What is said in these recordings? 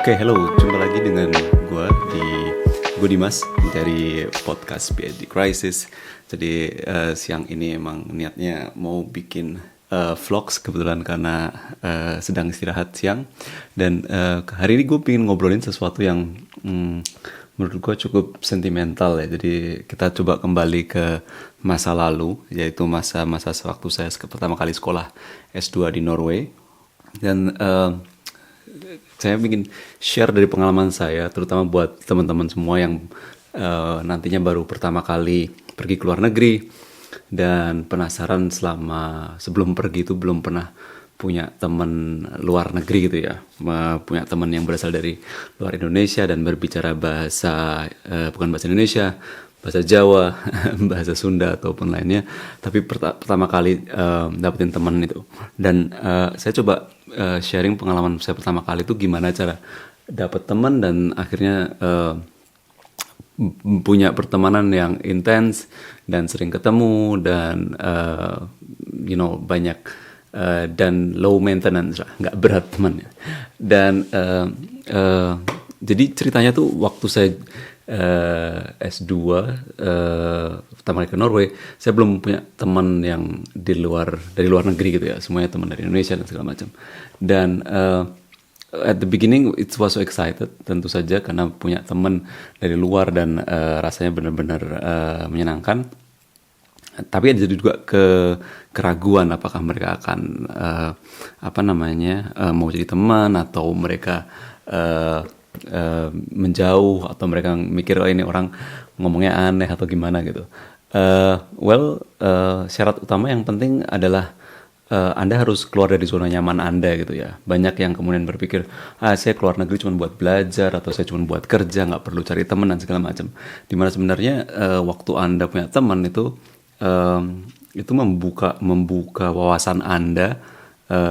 Oke, hello, jumpa lagi dengan gue Dimas dari podcast PhD Crisis. Jadi siang ini emang niatnya mau bikin vlogs kebetulan karena sedang istirahat siang. Dan hari ini gue pengen ngobrolin sesuatu yang menurut gue cukup sentimental ya. Jadi kita coba kembali ke masa lalu, yaitu masa-masa sewaktu saya pertama kali sekolah S2 di Norway. Dan saya ingin share dari pengalaman saya, terutama buat teman-teman semua yang nantinya baru pertama kali pergi ke luar negeri dan penasaran sebelum pergi itu belum pernah punya teman luar negeri gitu ya, punya teman yang berasal dari luar Indonesia dan berbicara bukan bahasa Indonesia, bahasa Jawa, bahasa Sunda ataupun lainnya, tapi pertama kali dapetin teman itu. Dan saya coba sharing pengalaman saya pertama kali itu gimana cara dapet teman dan akhirnya punya pertemanan yang intens dan sering ketemu dan banyak dan low maintenance lah, nggak berat temannya. Dan jadi ceritanya tuh waktu saya S2 pertama kali ke Norway, saya belum punya teman yang dari luar negeri gitu ya, semuanya teman dari Indonesia dan segala macam. Dan at the beginning it was so excited tentu saja karena punya teman dari luar dan rasanya benar-benar menyenangkan. Tapi ada juga keraguan apakah mereka akan mau jadi teman atau mereka menjauh atau mereka mikir ini orang ngomongnya aneh atau gimana gitu. Syarat utama yang penting adalah Anda harus keluar dari zona nyaman Anda gitu ya. Banyak yang kemudian berpikir, saya keluar negeri cuma buat belajar atau saya cuma buat kerja, nggak perlu cari teman dan segala macam. Dimana sebenarnya waktu Anda punya teman itu membuka wawasan Anda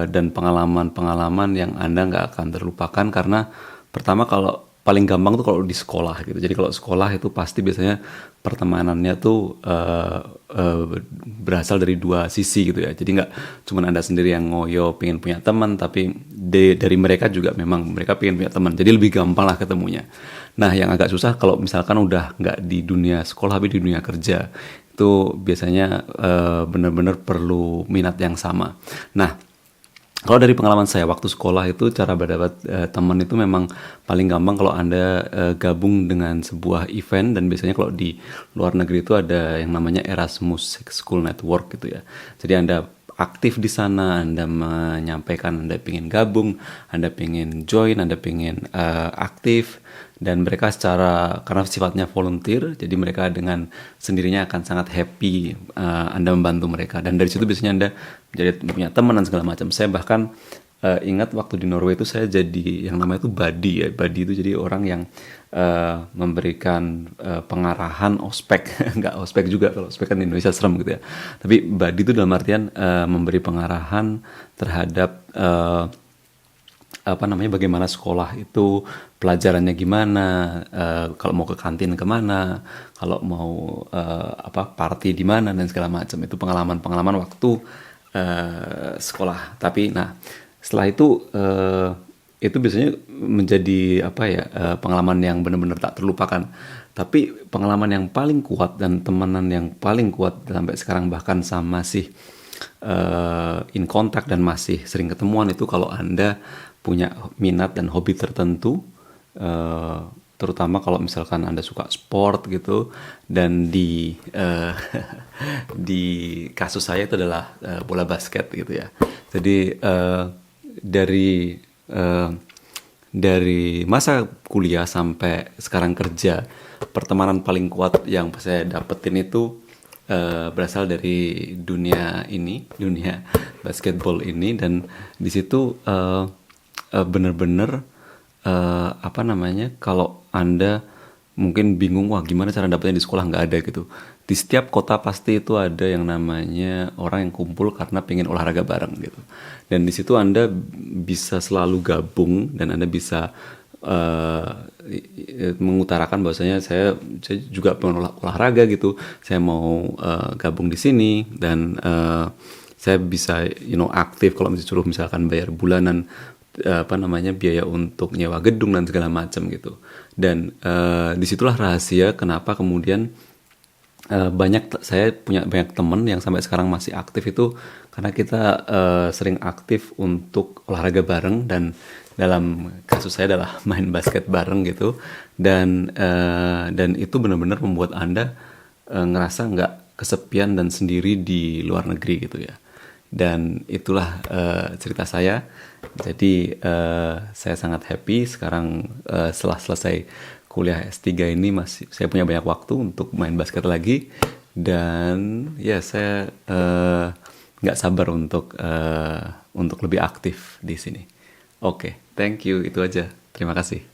dan pengalaman-pengalaman yang Anda nggak akan terlupakan karena pertama kalau paling gampang tuh kalau di sekolah gitu. Jadi kalau sekolah itu pasti biasanya pertemanannya tuh berasal dari dua sisi gitu ya. Jadi nggak cuma Anda sendiri yang ngoyo pengen punya teman, tapi dari mereka juga memang mereka pengen punya teman. Jadi lebih gampang lah ketemunya. Nah yang agak susah kalau misalkan udah nggak di dunia sekolah tapi di dunia kerja, itu biasanya benar-benar perlu minat yang sama. Nah, kalau dari pengalaman saya waktu sekolah itu cara berdapat teman itu memang paling gampang kalau Anda gabung dengan sebuah event, dan biasanya kalau di luar negeri itu ada yang namanya Erasmus School Network gitu ya. Jadi Anda aktif di sana, Anda menyampaikan Anda pengen gabung, Anda pengen join, Anda pengen aktif, dan mereka karena sifatnya volunteer, jadi mereka dengan sendirinya akan sangat happy Anda membantu mereka, dan dari situ biasanya Anda jadi punya teman dan segala macam. Saya bahkan ingat waktu di Norway itu saya jadi yang namanya itu buddy ya. Buddy itu jadi orang yang memberikan pengarahan ospek. Nggak ospek juga, kalau ospek kan di Indonesia serem gitu ya. Tapi buddy itu dalam artian memberi pengarahan terhadap bagaimana sekolah itu, pelajarannya gimana, kalau mau ke kantin kemana, kalau mau party di mana dan segala macam. Itu pengalaman waktu sekolah. Tapi setelah itu biasanya menjadi pengalaman yang benar-benar tak terlupakan. Tapi pengalaman yang paling kuat dan temenan yang paling kuat sampai sekarang, bahkan masih in contact dan masih sering ketemuan, itu kalau Anda punya minat dan hobi tertentu, terutama kalau misalkan Anda suka sport gitu. Dan di kasus saya itu adalah bola basket gitu ya. Jadi dari masa kuliah sampai sekarang kerja, pertemanan paling kuat yang saya dapetin itu berasal dari dunia basketball ini. Dan di situ benar-benar kalau Anda mungkin bingung, gimana cara dapetnya di sekolah, nggak ada gitu. Di setiap kota pasti itu ada yang namanya orang yang kumpul karena pengen olahraga bareng gitu. Dan di situ Anda bisa selalu gabung dan Anda bisa mengutarakan bahwasanya saya juga pengen olahraga gitu. Saya mau gabung di sini dan saya bisa aktif kalau disuruh misalkan bayar bulanan apa namanya, biaya untuk nyewa gedung dan segala macam gitu. Dan disitulah rahasia kenapa kemudian saya punya banyak temen yang sampai sekarang masih aktif itu karena kita sering aktif untuk olahraga bareng, dan dalam kasus saya adalah main basket bareng gitu. Dan itu benar-benar membuat Anda ngerasa nggak kesepian dan sendiri di luar negeri gitu ya. Dan itulah cerita saya. Jadi saya sangat happy sekarang setelah selesai kuliah S3 ini masih saya punya banyak waktu untuk main basket lagi. Dan ya saya nggak sabar untuk lebih aktif di sini. Oke, thank you, itu aja. Terima kasih.